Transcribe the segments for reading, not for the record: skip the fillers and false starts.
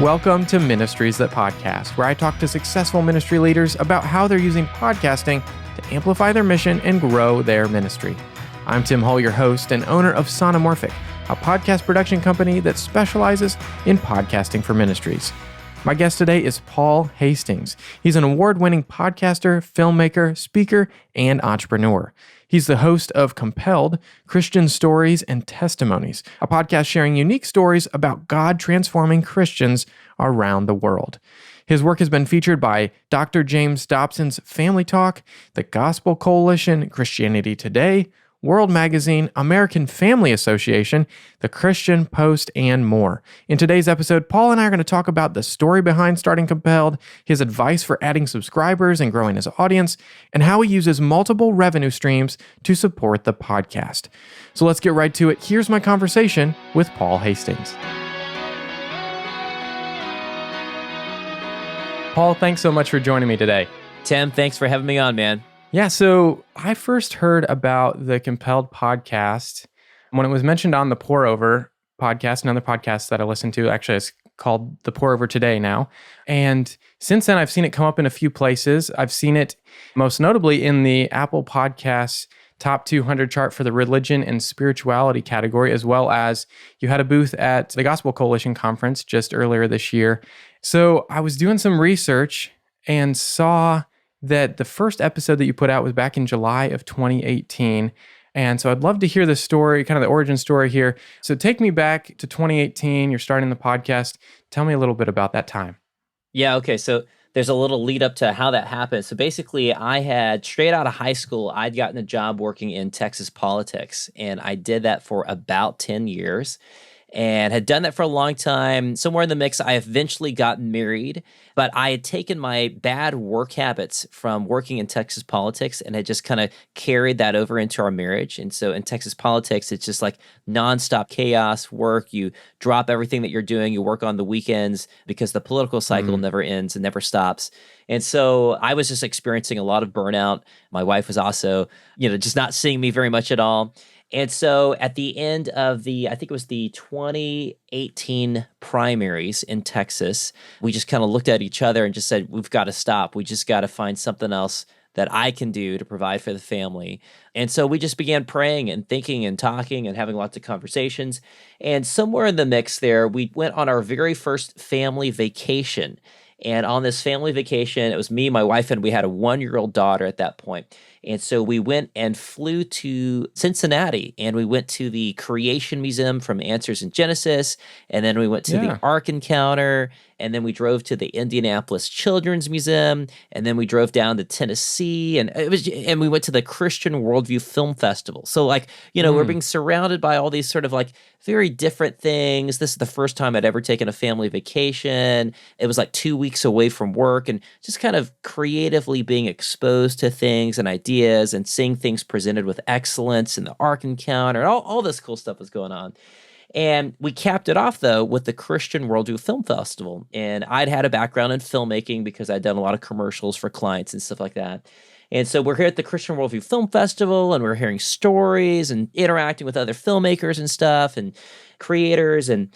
Welcome to Ministries That Podcast, where I talk to successful ministry leaders about how they're using podcasting to amplify their mission and grow their ministry. I'm Tim Hull, your host and owner of Sonomorphic, a podcast production company that specializes in podcasting for ministries. My guest today is Paul Hastings. He's an award-winning podcaster, filmmaker, speaker, and entrepreneur. He's the host of Compelled, Christian Stories and Testimonies, a podcast sharing unique stories about God transforming Christians around the world. His work has been featured by Dr. James Dobson's Family Talk, the Gospel Coalition, Christianity Today, World Magazine, American Family Association, the Christian Post, and more. In today's episode, Paul and I are going to talk about the story behind starting Compelled, his advice for adding subscribers and growing his audience, and how he uses multiple revenue streams to support the podcast. So let's get right to it. Here's my conversation with Paul Hastings. Paul, thanks so much for joining me today. Tim, thanks for having me on, man. Yeah, so I first heard about the Compelled podcast when it was mentioned on the Pour Over podcast, another podcast that I listen to. Actually, it's called the Pour Over Today now. And since then, I've seen it come up in a few places. I've seen it most notably in the Apple Podcasts Top 200 chart for the religion and spirituality category, as well as you had a booth at the Gospel Coalition conference just earlier this year. So I was doing some research and saw that the first episode that you put out was back in July of 2018. And so I'd love to hear the story, kind of the origin story here. So take me back to 2018. You're starting the podcast. Tell me a little bit about that time. Yeah, okay. So there's a little lead up to how that happened. So basically, I had straight out of high school, I'd gotten a job working in Texas politics. And I did that for about 10 years. And had done that for a long time. Somewhere in the mix, I eventually got married, but I had taken my bad work habits from working in Texas politics and had just kind of carried that over into our marriage. And so in Texas politics, it's just like nonstop chaos, work. You drop everything that you're doing. You work on the weekends because the political cycle never ends and never stops. And so I was just experiencing a lot of burnout. My wife was also, just not seeing me very much at all. And so at the end of I think it was the 2018 primaries in Texas, we just kind of looked at each other and just said, we've got to stop. We just got to find something else that I can do to provide for the family. And so we just began praying and thinking and talking and having lots of conversations. And somewhere in the mix there, we went on our very first family vacation. And on this family vacation, it was me, my wife, and we had a 1-year-old daughter at that point. And so we went and flew to Cincinnati, and we went to the Creation Museum from Answers in Genesis, and then we went to the Ark Encounter, and then we drove to the Indianapolis Children's Museum, and then we drove down to Tennessee, and we went to the Christian Worldview Film Festival. So we're being surrounded by all these sort of very different things. This is the first time I'd ever taken a family vacation. It was 2 weeks away from work, and just kind of creatively being exposed to things and ideas and seeing things presented with excellence in the Ark Encounter. All this cool stuff was going on. And we capped it off, though, with the Christian Worldview Film Festival. And I'd had a background in filmmaking because I'd done a lot of commercials for clients and stuff like that. And so we're here at the Christian Worldview Film Festival, and we're hearing stories and interacting with other filmmakers and stuff and creators. And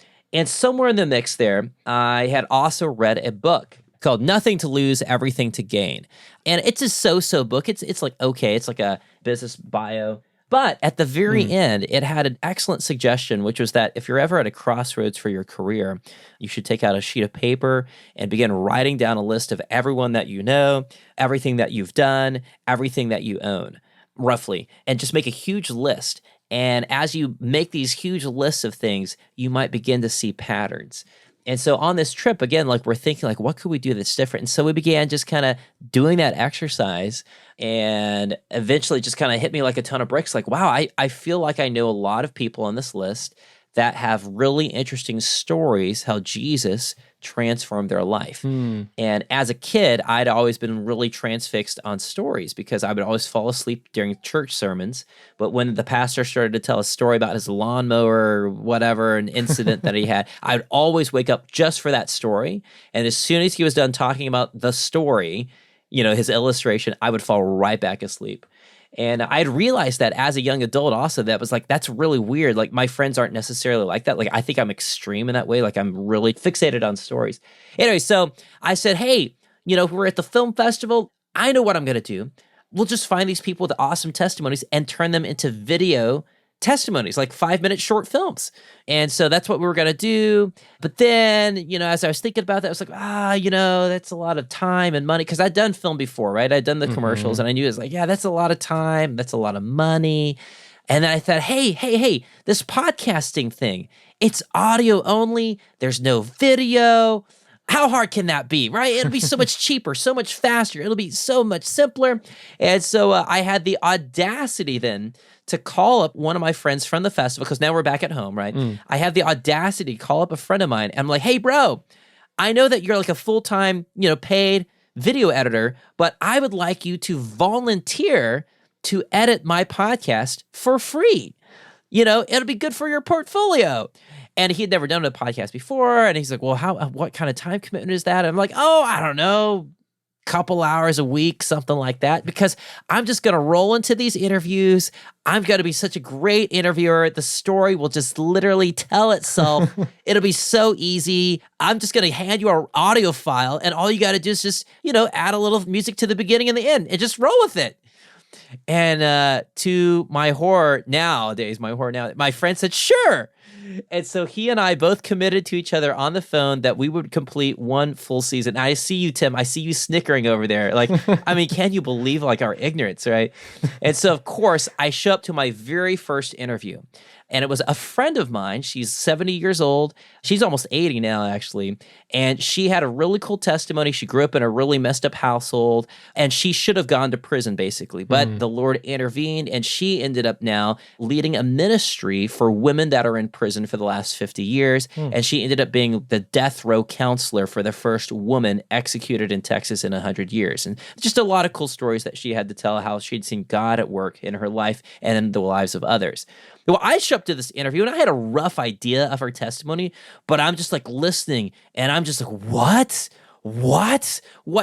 somewhere in the mix there, I had also read a book called Nothing to Lose, Everything to Gain. And it's a so-so book. It's okay. It's like a business bio. But at the very end, it had an excellent suggestion, which was that if you're ever at a crossroads for your career, you should take out a sheet of paper and begin writing down a list of everyone that you know, everything that you've done, everything that you own, roughly, and just make a huge list. And as you make these huge lists of things, you might begin to see patterns. And so on this trip, again, we're thinking, what could we do that's different? And so we began just kind of doing that exercise, and eventually just kind of hit me like a ton of bricks. Wow, I feel like I know a lot of people on this list that have really interesting stories how Jesus transformed their life. And as a kid, I'd always been really transfixed on stories because I would always fall asleep during church sermons. But when the pastor started to tell a story about his lawnmower or whatever, an incident that he had, I'd always wake up just for that story. And as soon as he was done talking about the story, his illustration, I would fall right back asleep. And I had realized that as a young adult also, that was like, that's really weird. Like my friends aren't necessarily like that. Like I think I'm extreme in that way. Like I'm really fixated on stories. Anyway, so I said, hey, we're at the film festival. I know what I'm going to do. We'll just find these people with awesome testimonies and turn them into video testimonies, like 5-minute short films. And so that's what we were going to do. But then, as I was thinking about that, I was like, that's a lot of time and money. Because I'd done film before, right? I'd done the commercials and I knew it was like, yeah, that's a lot of time. That's a lot of money. And then I thought, hey, this podcasting thing, it's audio only. There's no video. How hard can that be, right? It'll be so much cheaper, so much faster. It'll be so much simpler. And so I had the audacity then to call up one of my friends from the festival, because now we're back at home, right? I had the audacity to call up a friend of mine. And I'm like, hey, bro, I know that you're like a full-time, paid video editor, but I would like you to volunteer to edit my podcast for free. It'll be good for your portfolio. And he had never done a podcast before. And he's like, well, what kind of time commitment is that? And I'm like, oh, I don't know, couple hours a week, something like that, because I'm just going to roll into these interviews. I'm going to be such a great interviewer. The story will just literally tell itself. It'll be so easy. I'm just going to hand you an audio file, and all you got to do is just, add a little music to the beginning and the end and just roll with it. And to my horror nowadays, my friend said, sure. And so he and I both committed to each other on the phone that we would complete one full season. I see you, Tim. I see you snickering over there. Like, I mean, can you believe like our ignorance, right? And so, of course, I show up to my very first interview. And it was a friend of mine. She's 70 years old. She's almost 80 now, actually. And she had a really cool testimony. She grew up in a really messed up household, and she should have gone to prison, basically. But the Lord intervened, and she ended up now leading a ministry for women that are in prison for the last 50 years. And she ended up being the death row counselor for the first woman executed in Texas in 100 years. And just a lot of cool stories that she had to tell, how she'd seen God at work in her life and in the lives of others. Well, I show up to this interview and I had a rough idea of her testimony, but I'm just like listening and I'm just like, what?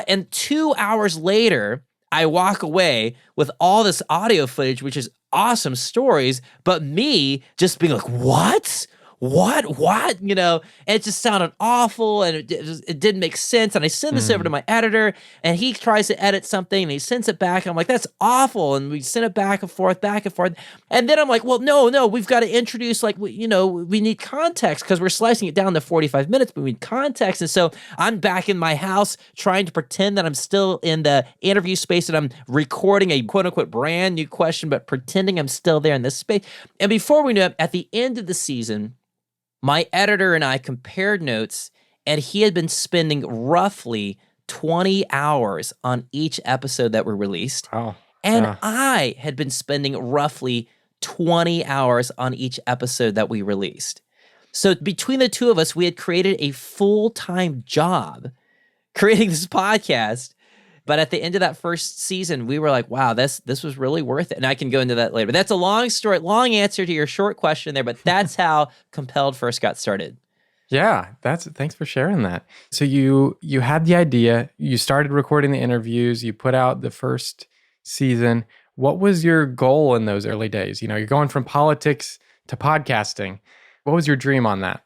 And 2 hours later, I walk away with all this audio footage, which is awesome stories, but me just being like, what? And it just sounded awful, and it didn't make sense. And I send this over to my editor, and he tries to edit something, and he sends it back. I'm like, that's awful. And we send it back and forth. And then I'm like, well, no, we've got to introduce, like, we need context, because we're slicing it down to 45 minutes, but we need context. And so I'm back in my house trying to pretend that I'm still in the interview space and I'm recording a quote unquote brand new question, but pretending I'm still there in this space. And before we know it, at the end of the season, my editor and I compared notes, and he had been spending roughly 20 hours on each episode that were released. Oh, and yeah. I had been spending roughly 20 hours on each episode that we released. So between the two of us, we had created a full-time job creating this podcast. But at the end of that first season, we were like, wow, this was really worth it. And I can go into that later. But that's a long story, long answer to your short question there. But that's how Compelled first got started. Yeah, thanks for sharing that. So you had the idea, you started recording the interviews, you put out the first season. What was your goal in those early days? You're going from politics to podcasting. What was your dream on that?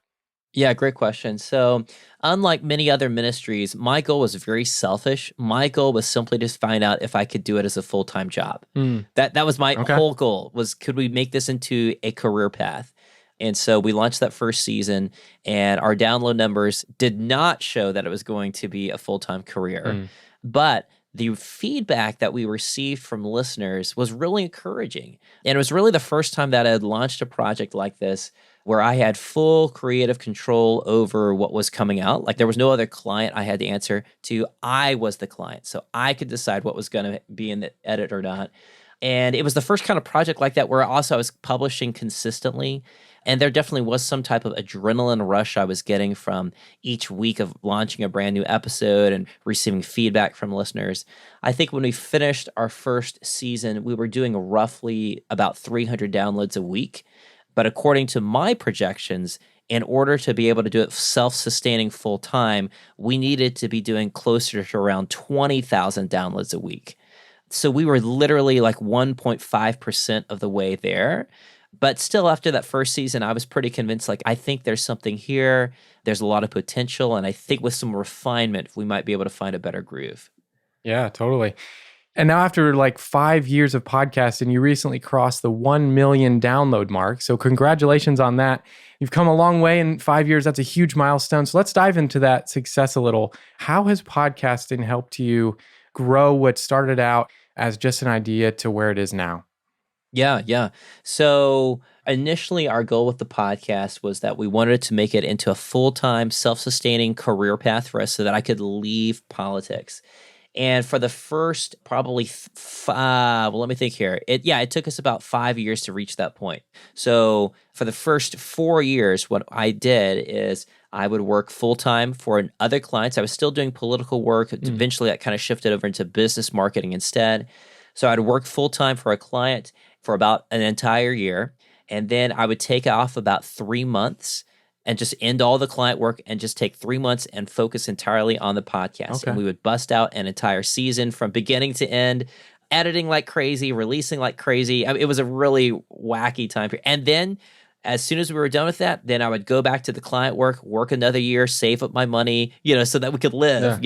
Yeah, great question. So unlike many other ministries, my goal was very selfish. My goal was simply to find out if I could do it as a full-time job. That was my whole goal, was could we make this into a career path? And so we launched that first season, and our download numbers did not show that it was going to be a full-time career. But the feedback that we received from listeners was really encouraging. And it was really the first time that I had launched a project like this where I had full creative control over what was coming out. Like there was no other client I had to answer to. I was the client. So I could decide what was going to be in the edit or not. And it was the first kind of project like that where also I was publishing consistently. And there definitely was some type of adrenaline rush I was getting from each week of launching a brand new episode and receiving feedback from listeners. I think when we finished our first season, we were doing roughly about 300 downloads a week. But according to my projections, in order to be able to do it self-sustaining full-time, we needed to be doing closer to around 20,000 downloads a week So we were literally like 1.5% of the way there. But still, after that first season, I was pretty convinced, like, I think there's something here. There's a lot of potential. And I think with some refinement, we might be able to find a better groove. Yeah, totally. And now after like 5 years of podcasting, you recently crossed the 1 million download mark. So congratulations on that. You've come a long way in 5 years. That's a huge milestone. So let's dive into that success a little. How has podcasting helped you grow what started out as just an idea to where it is now? Yeah. So initially, our goal with the podcast was that we wanted to make it into a full-time, self-sustaining career path for us so that I could leave politics. And for the first probably let me think here. It took us about 5 years to reach that point. So for the first 4 years, what I did is I would work full-time for other clients. I was still doing political work. Eventually, that kind of shifted over into business marketing instead. So I'd work full-time for a client for about an entire year. And then I would take off about 3 months and just end all the client work and just take 3 months and focus entirely on the podcast. Okay. And we would bust out an entire season from beginning to end, editing like crazy, releasing like crazy. I mean, it was a really wacky time period. And then as soon as we were done with that, then I would go back to the client work another year, save up my money, so that we could live,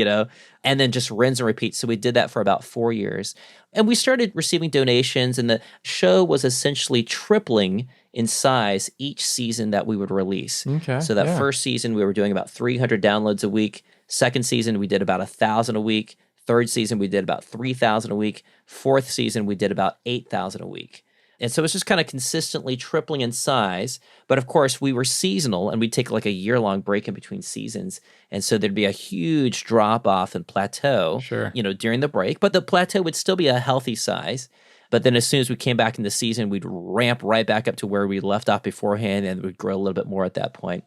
and then just rinse and repeat. So we did that for about 4 years. And we started receiving donations, and the show was essentially tripling in size each season that we would release. Okay. So that first season, we were doing about 300 downloads a week. Second season, we did about 1,000 a week. Third season, we did about 3,000 a week. Fourth season, we did about 8,000 a week. And so it's just kind of consistently tripling in size. But of course, we were seasonal, and we'd take like a year-long break in between seasons. And so there'd be a huge drop-off and plateau, during the break. But the plateau would still be a healthy size. But then as soon as we came back in the season, we'd ramp right back up to where we left off beforehand, and we'd grow a little bit more at that point.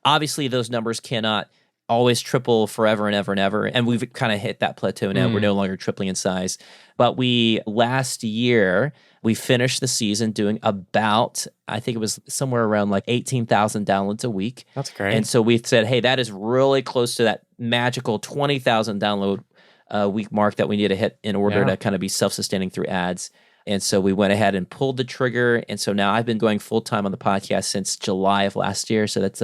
Obviously, those numbers cannot always triple forever and ever and ever. And we've kind of hit that plateau now. We're no longer tripling in size. But last year, we finished the season doing about, I think it was somewhere around like 18,000 downloads a week. That's great. And so we said, hey, that is really close to that magical 20,000 download week mark that we need to hit in order to kind of be self-sustaining through ads. And so we went ahead and pulled the trigger. And so now I've been going full-time on the podcast since July of last year. So that's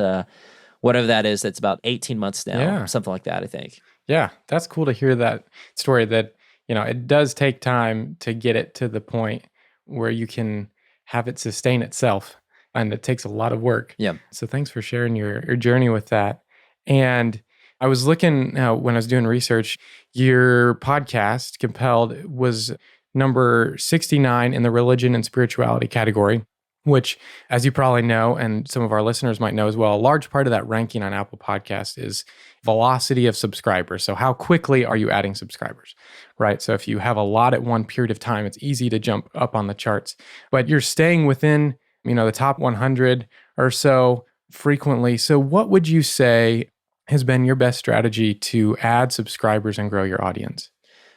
whatever that is, that's about 18 months now, something like that, I think. Yeah, that's cool to hear that story that, it does take time to get it to the point where you can have it sustain itself. And it takes a lot of work. Yeah. So thanks for sharing your journey with that. And I was looking when I was doing research, your podcast, Compelled, was number 69 in the religion and spirituality category, which, as you probably know, and some of our listeners might know as well, a large part of that ranking on Apple Podcasts is velocity of subscribers. So how quickly are you adding subscribers, right? So if you have a lot at one period of time, it's easy to jump up on the charts. But you're staying within, the top 100 or so frequently. So what would you say has been your best strategy to add subscribers and grow your audience?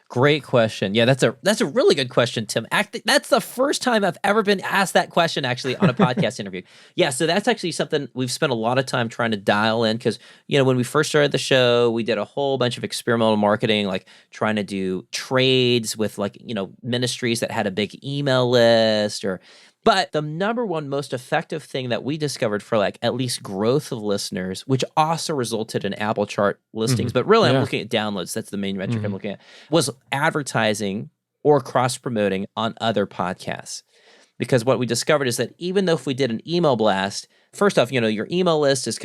Great question. Yeah, that's a really good question, Tim. That's the first time I've ever been asked that question, actually, on a podcast interview. Yeah, so that's actually something we've spent a lot of time trying to dial in because, when we first started the show, we did a whole bunch of experimental marketing, like trying to do trades with ministries that had a big email list But the number one most effective thing that we discovered for at least growth of listeners, which also resulted in Apple chart listings, but really I'm looking at downloads, that's the main metric I'm looking at, was advertising or cross-promoting on other podcasts. Because what we discovered is that even though if we did an email blast, first off, your email list is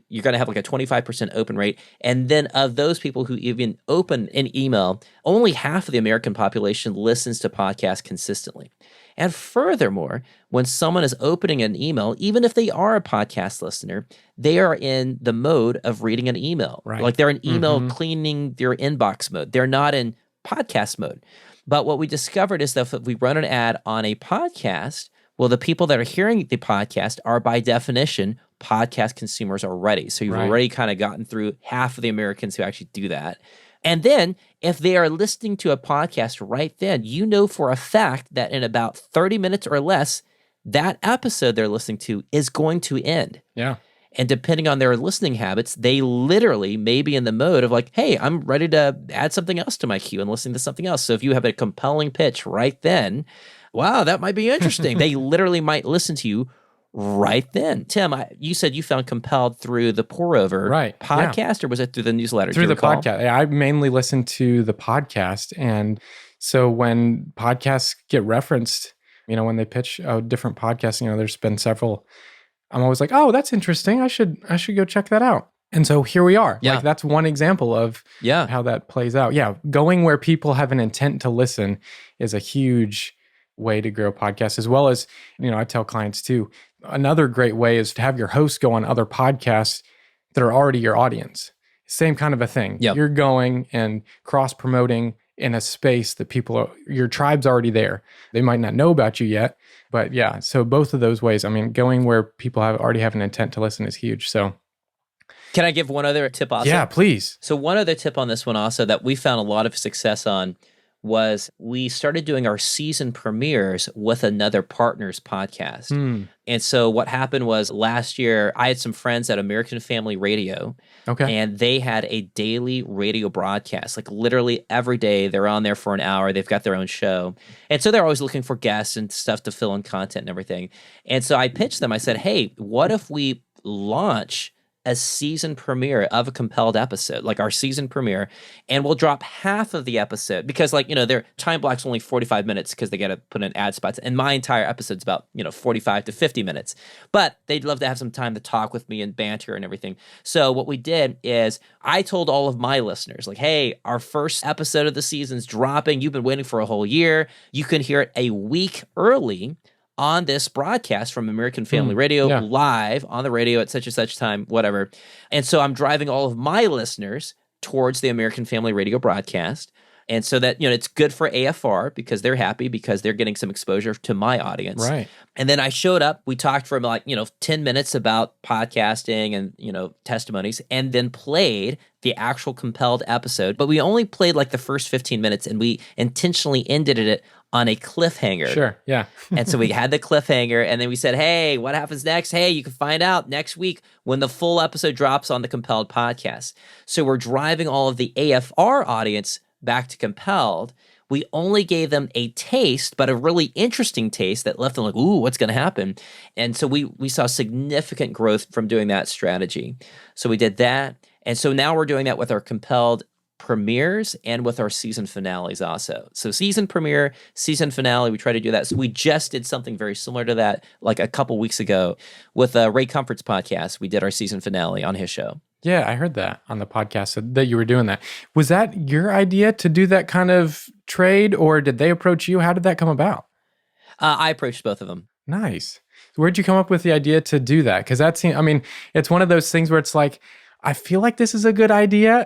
you're going to have like a 25% open rate. And then of those people who even open an email, only half of the American population listens to podcasts consistently. And furthermore, when someone is opening an email, even if they are a podcast listener, they are in the mode of reading an email. Right. Like they're in email cleaning their inbox mode. They're not in podcast mode. But what we discovered is that if we run an ad on a podcast, well, the people that are hearing the podcast are by definition podcast consumers already. So you've already kind of gotten through half of the Americans who actually do that. And then if they are listening to a podcast right then, for a fact that in about 30 minutes or less, that episode they're listening to is going to end. Yeah. And depending on their listening habits, they literally may be in the mode of like, hey, I'm ready to add something else to my queue and listen to something else. So if you have a compelling pitch right then, wow, that might be interesting. They literally might listen to you right then. Tim, you said you found Compelled through the Pour Over podcast, or was it through the newsletter? Through the podcast. I mainly listen to the podcast. And so when podcasts get referenced, when they pitch a different podcast, there's been several, I'm always like, oh, that's interesting. I should go check that out. And so here we are. Yeah. Like that's one example of how that plays out. Yeah. Going where people have an intent to listen is a huge way to grow podcasts, as well as, I tell clients too, another great way is to have your host go on other podcasts that are already your audience. Same kind of a thing. Yep. You're going and cross-promoting in a space that your tribe's already there. They might not know about you yet, but yeah. So both of those ways, going where people already have an intent to listen is huge. So can I give one other tip also? Yeah, please. So one other tip on this one also that we found a lot of success on was we started doing our season premieres with another partner's podcast. And so what happened was last year, I had some friends at American Family Radio, and they had a daily radio broadcast. Like literally every day, they're on there for an hour. They've got their own show. And so they're always looking for guests and stuff to fill in content and everything. And so I pitched them. I said, hey, what if we launch a season premiere of a Compelled episode, like our season premiere, and we'll drop half of the episode because their time block's only 45 minutes because they got to put in ad spots. And my entire episode's about, 45 to 50 minutes, but they'd love to have some time to talk with me and banter and everything. So what we did is I told all of my listeners like, hey, our first episode of the season's dropping. You've been waiting for a whole year. You can hear it a week early on this broadcast from American Family Radio, live on the radio at such and such time, whatever. And so I'm driving all of my listeners towards the American Family Radio broadcast. And so that, it's good for AFR because they're happy because they're getting some exposure to my audience. Right. And then I showed up, we talked for 10 minutes about podcasting and, testimonies, and then played the actual Compelled episode. But we only played the first 15 minutes and we intentionally ended it on a cliffhanger. Sure, yeah. And so we had the cliffhanger, and then we said, hey, what happens next? Hey, you can find out next week when the full episode drops on the Compelled podcast. So we're driving all of the AFR audience back to Compelled. We only gave them a taste, but a really interesting taste that left them like, ooh, what's going to happen? And so we saw significant growth from doing that strategy. So we did that. And so now we're doing that with our Compelled premieres and with our season finales also. So season premiere, season finale, we try to do that. So we just did something very similar to that like a couple weeks ago with Ray Comfort's podcast. We did our season finale on his show. Yeah, I heard that on the podcast that you were doing that. Was that your idea to do that kind of trade, or did they approach you? How did that come about? I approached both of them. Nice. Where'd you come up with the idea to do that? Because it's one of those things where it's like, I feel like this is a good idea,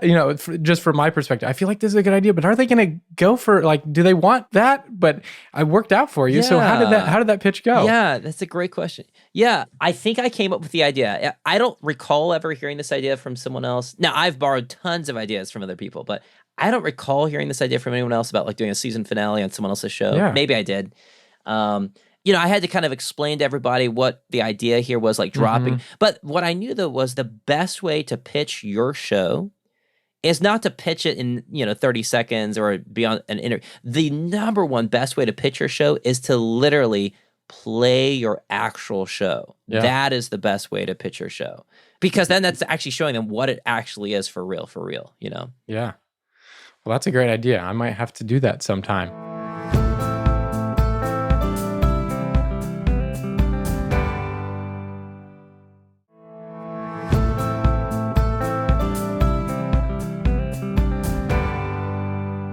just from my perspective. I feel like this is a good idea, but are they going to go for do they want that? But I worked out for you. Yeah. So how did that pitch go? Yeah, that's a great question. Yeah, I think I came up with the idea. I don't recall ever hearing this idea from someone else. Now, I've borrowed tons of ideas from other people, but I don't recall hearing this idea from anyone else about doing a season finale on someone else's show. Yeah. Maybe I did. I had to kind of explain to everybody what the idea here was, dropping. Mm-hmm. But what I knew, though, was the best way to pitch your show is not to pitch it in, 30 seconds or beyond an interview. The number one best way to pitch your show is to literally play your actual show. Yeah. That is the best way to pitch your show. Because then that's actually showing them what it actually is for real, Yeah. Well, that's a great idea. I might have to do that sometime.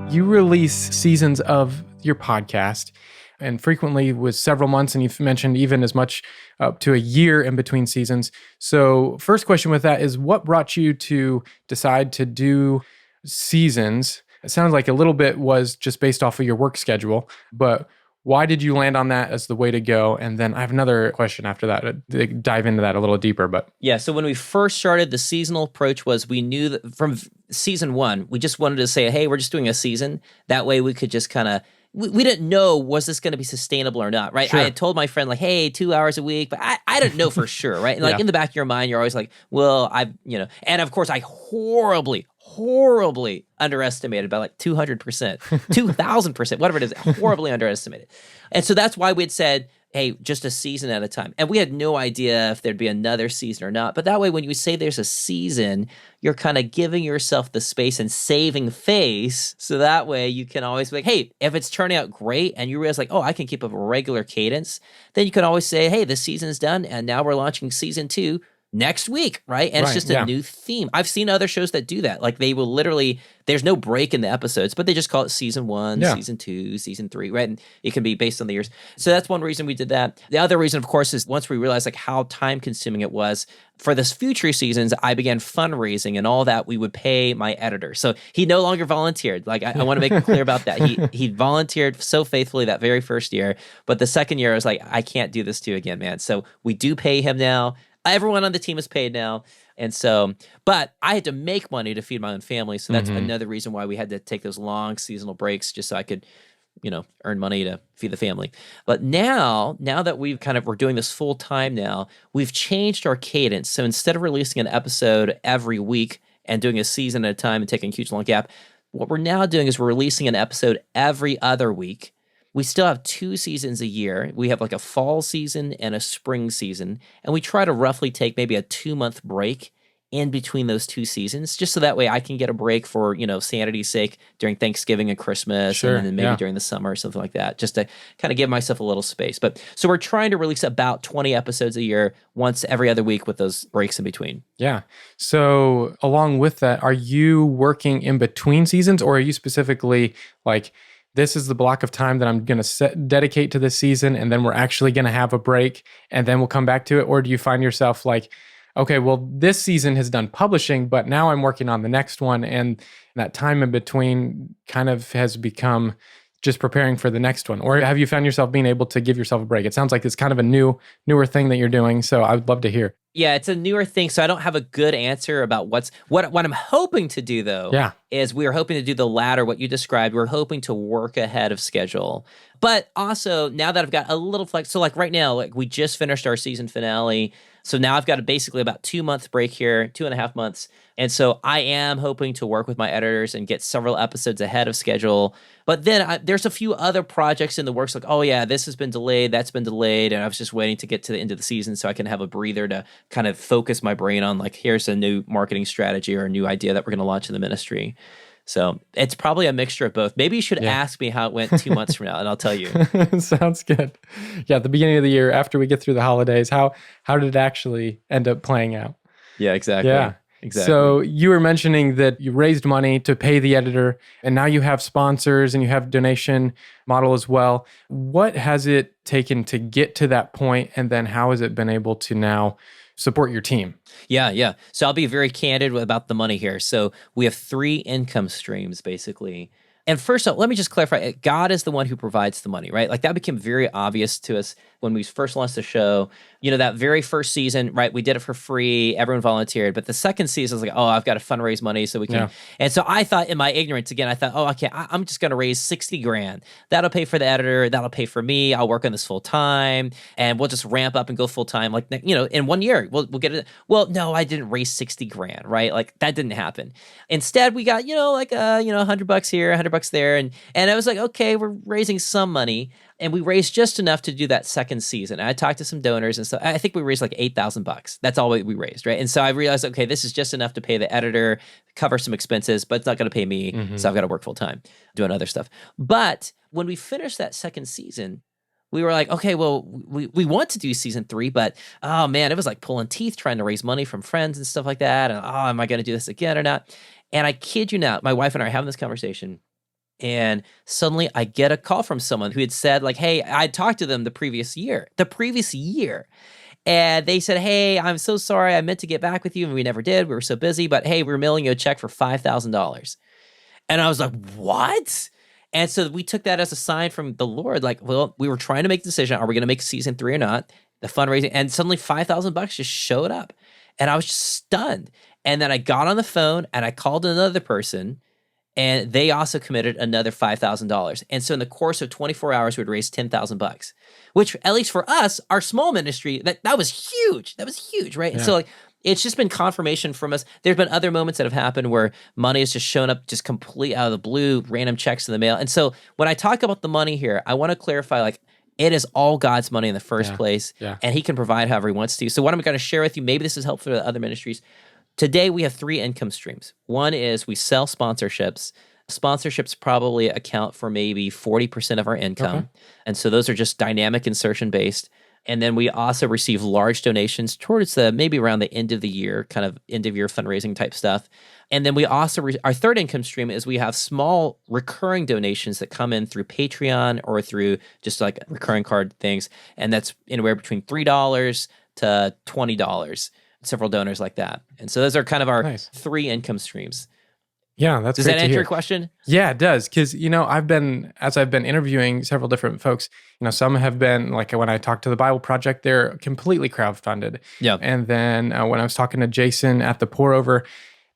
You release seasons of your podcast, and frequently with several months, and you've mentioned even as much up to a year in between seasons. So first question with that is, what brought you to decide to do seasons? It sounds like a little bit was just based off of your work schedule, but why did you land on that as the way to go? And then I have another question after that, to dive into that a little deeper. But yeah, so when we first started, the seasonal approach was we knew that from season one, we just wanted to say, hey, we're just doing a season. That way we could just kind of we didn't know, was this going to be sustainable or not, right? Sure. I had told my friend, like, hey, 2 hours a week, but I didn't know for sure, right? And like Yeah. in the back of your mind, you're always like, well, and of course I horribly underestimated by like 200%, 2,000%, whatever it is, horribly underestimated. And so that's why we'd said, hey, just a season at a time. And we had no idea if there'd be another season or not. But that way, when you say there's a season, you're kind of giving yourself the space and saving face. So that way you can always be like, hey, if it's turning out great and you realize like, oh, I can keep up a regular cadence, then you can always say, hey, this season's done. And now we're launching season 2 next week, right? And it's just a new theme. I've seen other shows that do that. Like they will literally, there's no break in the episodes, but they just call it season 1, season 2, season 3, right? And it can be based on the years. So that's one reason we did that. The other reason, of course, is once we realized like how time consuming it was for this future seasons, I began fundraising and all that. We would pay my editor. So he no longer volunteered. Like I want to make it clear about that. He volunteered so faithfully that very first year, but the second year I was like, I can't do this to you again, man. So we do pay him now. Everyone on the team is paid now. And so, but I had to make money to feed my own family. So that's another reason why we had to take those long seasonal breaks just so I could, earn money to feed the family. But now that we're doing this full time now, we've changed our cadence. So instead of releasing an episode every week and doing a season at a time and taking a huge long gap, what we're now doing is we're releasing an episode every other week. We still have 2 seasons a year. We have like a fall season and a spring season. And we try to roughly take maybe a 2-month break in between those 2 seasons, just so that way I can get a break for, sanity's sake during Thanksgiving and Christmas, and then maybe during the summer or something like that, just to kind of give myself a little space. But so we're trying to release about 20 episodes a year, once every other week with those breaks in between. Yeah. So along with that, are you working in between seasons, or are you specifically like, this is the block of time that I'm going to dedicate to this season, and then we're actually going to have a break, and then we'll come back to it? Or do you find yourself like, okay, well, this season has done publishing, but now I'm working on the next one, and that time in between kind of has become just preparing for the next one? Or have you found yourself being able to give yourself a break? It sounds like it's kind of a newer thing that you're doing, so I would love to hear. Yeah, it's a newer thing, so I don't have a good answer about what I'm hoping to do, though, is we are hoping to do the latter, what you described. We're hoping to work ahead of schedule. But also, now that I've got a little flex, so like right now, like we just finished our season finale, so now I've got basically about 2-month break here, 2.5 months. And so I am hoping to work with my editors and get several episodes ahead of schedule. But then there's a few other projects in the works, like, oh yeah, this has been delayed, that's been delayed, and I was just waiting to get to the end of the season so I can have a breather to kind of focus my brain on, like, here's a new marketing strategy or a new idea that we're going to launch in the ministry. So it's probably a mixture of both. Maybe you should ask me how it went 2 months from now, and I'll tell you. Sounds good. Yeah, at the beginning of the year, after we get through the holidays, how did it actually end up playing out? Yeah, exactly. Yeah. Exactly. So you were mentioning that you raised money to pay the editor, and now you have sponsors and you have donation model as well. What has it taken to get to that point, and then how has it been able to now support your team? Yeah. So I'll be very candid about the money here. So we have 3 income streams, basically. And first off, let me just clarify, God is the one who provides the money, right? Like that became very obvious to us when we first launched the show. That very first season, right? We did it for free. Everyone volunteered. But the second season was like, oh, I've got to fundraise money so we can. Yeah. And so I thought, in my ignorance, again, I thought, oh, okay, I'm just going to raise $60,000. That'll pay for the editor. That'll pay for me. I'll work on this full time, and we'll just ramp up and go full time. Like, in 1 year, we'll get it. Well, no, I didn't raise $60,000, right? Like that didn't happen. Instead, we got, like, $100 here, $100 there. And I was like, okay, we're raising some money. And we raised just enough to do that second season. And I talked to some donors and stuff. I think we raised like $8,000. That's all we raised, right? And so I realized, okay, this is just enough to pay the editor, cover some expenses, but it's not going to pay me. Mm-hmm. So I've got to work full time doing other stuff. But when we finished that second season, we were like, okay, well, we want to do season 3, but oh man, it was like pulling teeth trying to raise money from friends and stuff like that. And am I going to do this again or not? And I kid you not, my wife and I are having this conversation. And suddenly I get a call from someone who had said, like, hey, I talked to them the previous year. And they said, hey, I'm so sorry. I meant to get back with you, and we never did. We were so busy. But hey, we're mailing you a check for $5,000. And I was like, what? And so we took that as a sign from the Lord. Like, well, we were trying to make a decision. Are we going to make season 3 or not? The fundraising. And suddenly $5,000 just showed up. And I was just stunned. And then I got on the phone and I called another person. And they also committed another $5,000. And so in the course of 24 hours, we'd raised $10,000, which at least for us, our small ministry, that was huge. That was huge, right? Yeah. And so like, it's just been confirmation from us. There's been other moments that have happened where money has just shown up just completely out of the blue, random checks in the mail. And so when I talk about the money here, I want to clarify, like, it is all God's money in the first place, and he can provide however he wants to. So what I'm going to share with you, maybe this is helpful to other ministries. Today, we have 3 income streams. One is we sell sponsorships. Sponsorships probably account for maybe 40% of our income. Okay. And so those are just dynamic insertion based. And then we also receive large donations towards maybe around the end of the year, kind of end of year fundraising type stuff. And then we also, our third income stream is we have small recurring donations that come in through Patreon or through just like recurring card things. And that's anywhere between $3 to $20, several donors like that. And so those are kind of our 3 income streams. Yeah, that's Does great that to answer hear. your question? Yeah, it does. Because, I've been interviewing several different folks, some have been, like when I talked to the Bible Project, they're completely crowdfunded. Yeah. And then when I was talking to Jason at the Pour Over,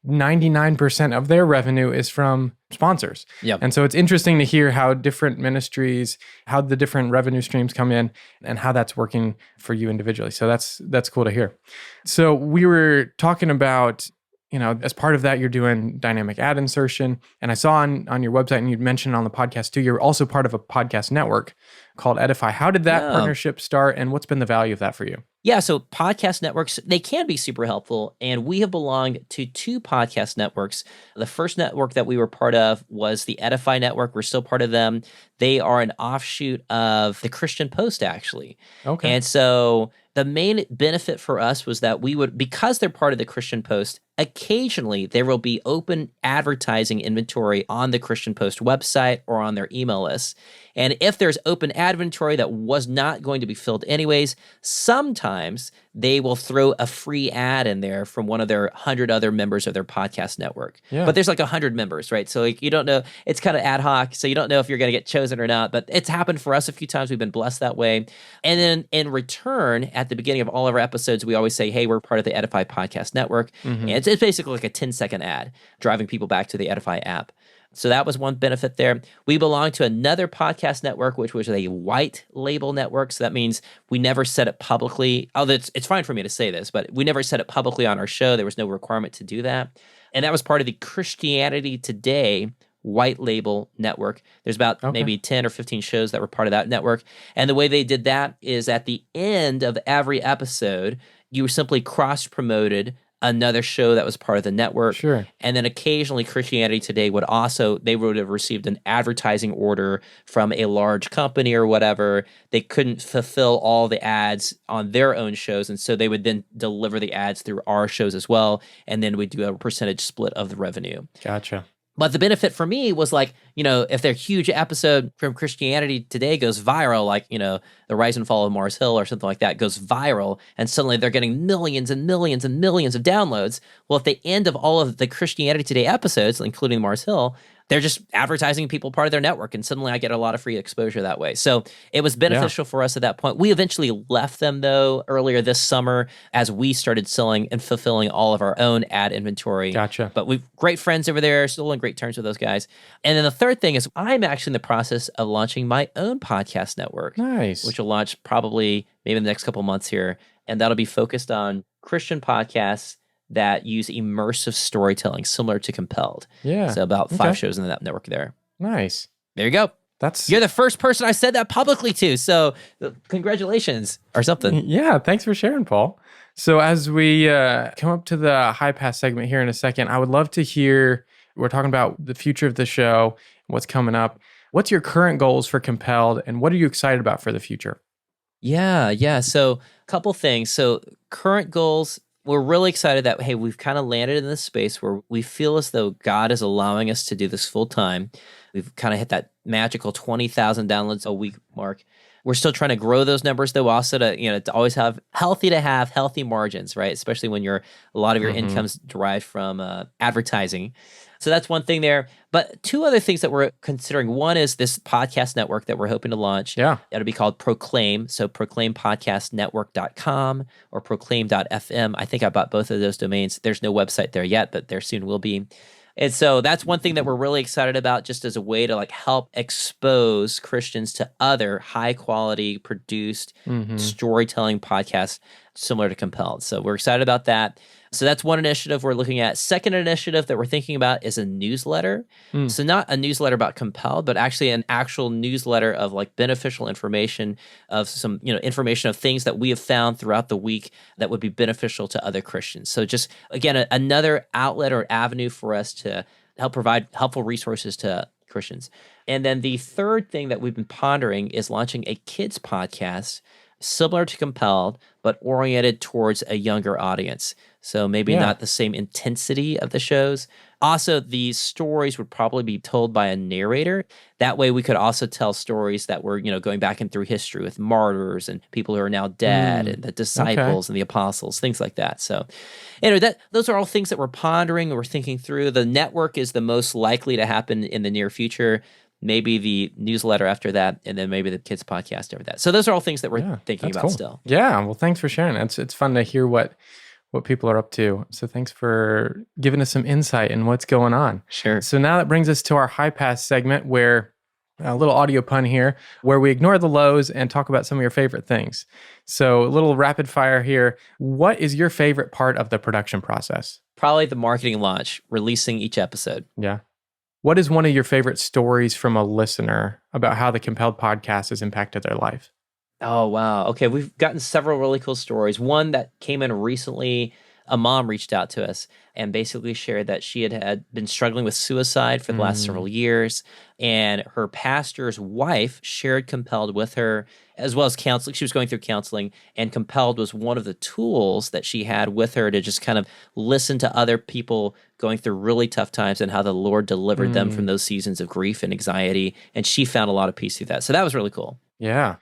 99% of their revenue is from sponsors. Yep. And so it's interesting to hear how different ministries, how the different revenue streams come in and how that's working for you individually. So that's cool to hear. So we were talking about, as part of that, you're doing dynamic ad insertion. And I saw on your website, and you'd mentioned on the podcast too, you're also part of a podcast network called Edify. How did that partnership start, and what's been the value of that for you? Yeah, so podcast networks, they can be super helpful, and we have belonged to 2 podcast networks. The first network that we were part of was the Edify Network. We're still part of them. They are an offshoot of the Christian Post, actually. Okay. And so the main benefit for us was that we would, because they're part of the Christian Post, occasionally there will be open advertising inventory on the Christian Post website or on their email list. And if there's open ad inventory that was not going to be filled anyways, sometimes they will throw a free ad in there from one of their 100 other members of their podcast network. Yeah. But there's like 100 members, right? So like, you don't know, it's kind of ad hoc, so you don't know if you're going to get chosen or not, but it's happened for us a few times. We've been blessed that way. And then in return, at the beginning of all of our episodes, we always say, hey, we're part of the Edify Podcast Network. And it's basically like a 10-second ad driving people back to the Edify app. So that was one benefit there. We belong to another podcast network, which was a white label network. So that means we never said it publicly. Although it's fine for me to say this, but we never said it publicly on our show. There was no requirement to do that. And that was part of the Christianity Today white label network. There's about maybe 10 or 15 shows that were part of that network. And the way they did that is at the end of every episode, you simply cross-promoted another show that was part of the network. Sure. And then occasionally Christianity Today would have received an advertising order from a large company or whatever. They couldn't fulfill all the ads on their own shows. And so they would then deliver the ads through our shows as well. And then we'd do a percentage split of the revenue. Gotcha. But the benefit for me was like, if their huge episode from Christianity Today goes viral, like, the rise and fall of Mars Hill or something like that goes viral, and suddenly they're getting millions and millions and millions of downloads. Well, at the end of all of the Christianity Today episodes, including Mars Hill, they're just advertising people part of their network, and suddenly I get a lot of free exposure that way. So it was beneficial for us at that point. We eventually left them, though, earlier this summer as we started selling and fulfilling all of our own ad inventory. Gotcha. But we've great friends over there, still on great terms with those guys. And then the third thing is I'm actually in the process of launching my own podcast network. Nice. Which will launch probably maybe in the next couple months here. And that'll be focused on Christian podcasts that use immersive storytelling, similar to Compelled. Yeah. So about 5 shows in that network there. Nice. There you go. You're the first person I said that publicly to. So congratulations or something. Yeah. Thanks for sharing, Paul. So as we come up to the high pass segment here in a second, I would love to hear, we're talking about the future of the show, what's coming up. What's your current goals for Compelled, and what are you excited about for the future? Yeah. So a couple things. So current goals, we're really excited that, hey, we've kind of landed in this space where we feel as though God is allowing us to do this full time. We've kind of hit that magical 20,000 downloads a week mark. We're still trying to grow those numbers, though, also to always have healthy margins, right? Especially when a lot of your income's derived from advertising. So that's one thing there. But 2 other things that we're considering. One is this podcast network that we're hoping to launch. Yeah. It'll be called Proclaim. So proclaimpodcastnetwork.com or proclaim.fm. I think I bought both of those domains. There's no website there yet, but there soon will be. And so that's one thing that we're really excited about, just as a way to like help expose Christians to other high quality produced storytelling podcasts similar to Compelled. So we're excited about that. So that's one initiative we're looking at. Second initiative that we're thinking about is a newsletter. So not a newsletter about Compelled, but actually an actual newsletter of like beneficial information, of some, information of things that we have found throughout the week that would be beneficial to other Christians. So just, again, another outlet or avenue for us to help provide helpful resources to Christians. And then the third thing that we've been pondering is launching a kids podcast similar to Compelled, but oriented towards a younger audience. So maybe not the same intensity of the shows. Also, these stories would probably be told by a narrator. That way we could also tell stories that were, going back in through history with martyrs and people who are now dead and the disciples and the apostles, things like that. So those are all things that we're pondering and we're thinking through. The network is the most likely to happen in the near future. Maybe the newsletter after that, and then maybe the kids podcast after that. So those are all things that we're thinking about still. Yeah, well, thanks for sharing. It's fun to hear what people are up to. So thanks for giving us some insight in what's going on. Sure. So now that brings us to our high pass segment, where a little audio pun here, where we ignore the lows and talk about some of your favorite things. So a little rapid fire here. What is your favorite part of the production process? Probably the marketing launch, releasing each episode. Yeah. What is one of your favorite stories from a listener about how the Compelled podcast has impacted their life? Oh, wow. Okay, we've gotten several really cool stories. One that came in recently, a mom reached out to us and basically shared that she had been struggling with suicide for the last several years, and her pastor's wife shared Compelled with her, as well as counseling. She was going through counseling, and Compelled was one of the tools that she had with her to just kind of listen to other people going through really tough times and how the Lord delivered them from those seasons of grief and anxiety, and she found a lot of peace through that. So that was really cool. Yeah.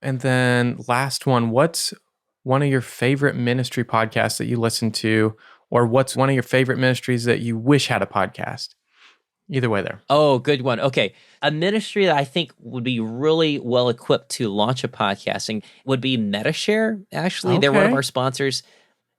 And then last one, what's one of your favorite ministry podcasts that you listen to, or what's one of your favorite ministries that you wish had a podcast? Either way there. Oh, good one. Okay. A ministry that I think would be really well equipped to launch a podcasting would be MetaShare, actually. They're one of our sponsors.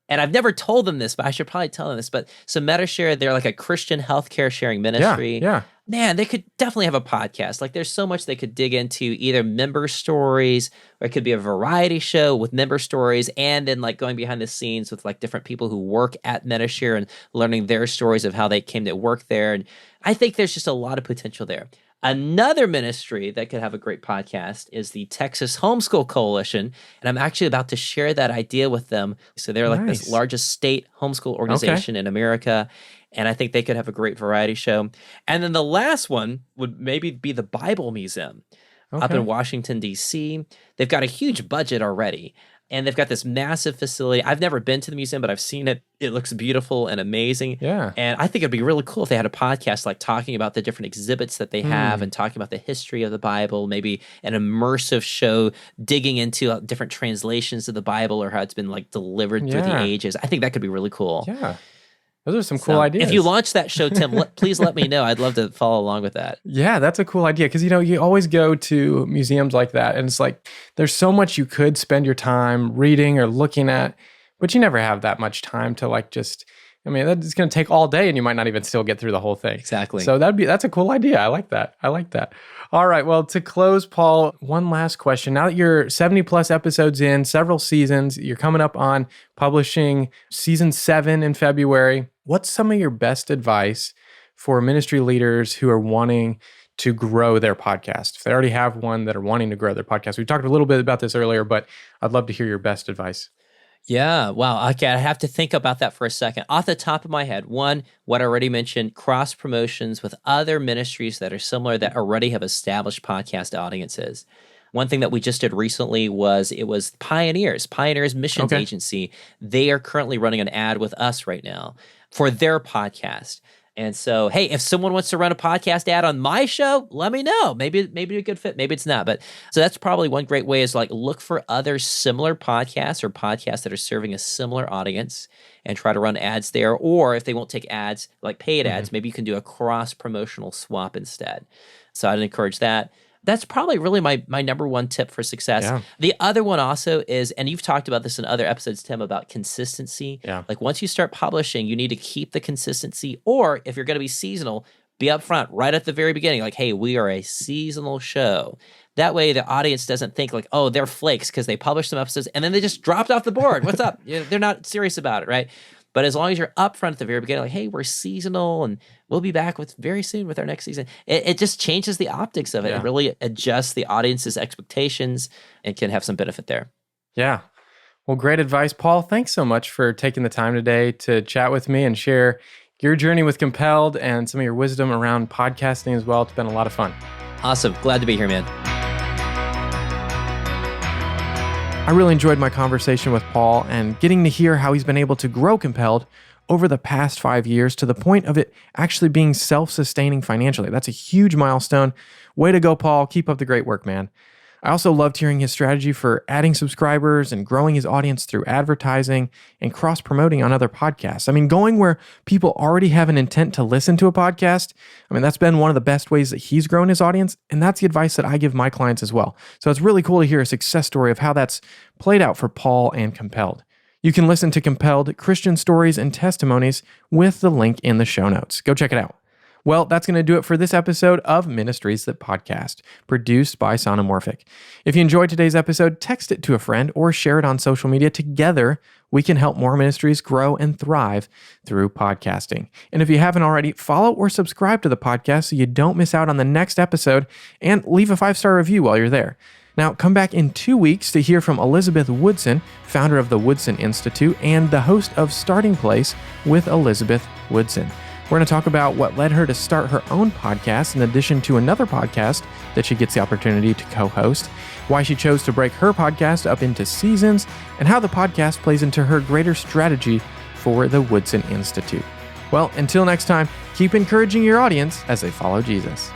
And I've never told them this, but I should probably tell them this. But so MetaShare, they're like a Christian healthcare sharing ministry. Yeah. Man, they could definitely have a podcast. Like there's so much they could dig into, either member stories, or it could be a variety show with member stories, and then like going behind the scenes with like different people who work at MetaShare and learning their stories of how they came to work there. And I think there's just a lot of potential there. Another ministry that could have a great podcast is the Texas Homeschool Coalition, and I'm actually about to share that idea with them. So they're like this largest state homeschool organization in America, and I think they could have a great variety show. And then the last one would maybe be the Bible Museum up in Washington, D.C. They've got a huge budget already, and they've got this massive facility. I've never been to the museum, but I've seen it. It looks beautiful and amazing. Yeah. And I think it'd be really cool if they had a podcast like talking about the different exhibits that they have and talking about the history of the Bible, maybe an immersive show digging into different translations of the Bible or how it's been like delivered through the ages. I think that could be really cool. Yeah. Those are some cool ideas. If you launch that show, Tim, please let me know. I'd love to follow along with that. Yeah, that's a cool idea. Because, you always go to museums like that, and it's like there's so much you could spend your time reading or looking at, but you never have that much time to like just, that's going to take all day, and you might not even still get through the whole thing. Exactly. So that's a cool idea. I like that. All right. Well, to close, Paul, one last question. Now that you're 70 plus episodes in, several seasons, you're coming up on publishing season 7 in February. What's some of your best advice for ministry leaders who are wanting to grow their podcast? If they already have one that are wanting to grow their podcast. We talked a little bit about this earlier, but I'd love to hear your best advice. Yeah. Wow. Okay. I have to think about that for a second. Off the top of my head, one, what I already mentioned, cross promotions with other ministries that are similar that already have established podcast audiences. One thing that we just did recently was Pioneers Missions Agency. They are currently running an ad with us right now for their podcast. And so, hey, if someone wants to run a podcast ad on my show, let me know. Maybe a good fit, maybe it's not. But so that's probably one great way is like look for other similar podcasts or podcasts that are serving a similar audience and try to run ads there. Or if they won't take ads, like paid ads, maybe you can do a cross-promotional swap instead. So I'd encourage that. That's probably really my number one tip for success. Yeah. The other one also is, and you've talked about this in other episodes, Tim, about consistency. Yeah. Like once you start publishing, you need to keep the consistency, or if you're going to be seasonal, be upfront right at the very beginning. Like, hey, we are a seasonal show. That way the audience doesn't think like, oh, they're flakes because they published some episodes and then they just dropped off the board. What's up? They're not serious about it, right? But as long as you're upfront at the very beginning, like, hey, we're seasonal and we'll be back very soon with our next season. It just changes the optics of it. Yeah. It really adjusts the audience's expectations and can have some benefit there. Yeah. Well, great advice, Paul. Thanks so much for taking the time today to chat with me and share your journey with Compelled and some of your wisdom around podcasting as well. It's been a lot of fun. Awesome. Glad to be here, man. I really enjoyed my conversation with Paul and getting to hear how he's been able to grow Compelled over the past 5 years to the point of it actually being self-sustaining financially. That's a huge milestone. Way to go, Paul. Keep up the great work, man. I also loved hearing his strategy for adding subscribers and growing his audience through advertising and cross-promoting on other podcasts. I mean, going where people already have an intent to listen to a podcast, that's been one of the best ways that he's grown his audience, and that's the advice that I give my clients as well. So it's really cool to hear a success story of how that's played out for Paul and Compelled. You can listen to Compelled Christian Stories and Testimonies with the link in the show notes. Go check it out. Well, that's going to do it for this episode of Ministries That Podcast, produced by Sonomorphic. If you enjoyed today's episode, text it to a friend or share it on social media. Together, we can help more ministries grow and thrive through podcasting. And if you haven't already, follow or subscribe to the podcast so you don't miss out on the next episode, and leave a 5-star review while you're there. Now, come back in 2 weeks to hear from Elizabeth Woodson, founder of the Woodson Institute and the host of Starting Place with Elizabeth Woodson. We're going to talk about what led her to start her own podcast in addition to another podcast that she gets the opportunity to co-host, why she chose to break her podcast up into seasons, and how the podcast plays into her greater strategy for the Woodson Institute. Well, until next time, keep encouraging your audience as they follow Jesus.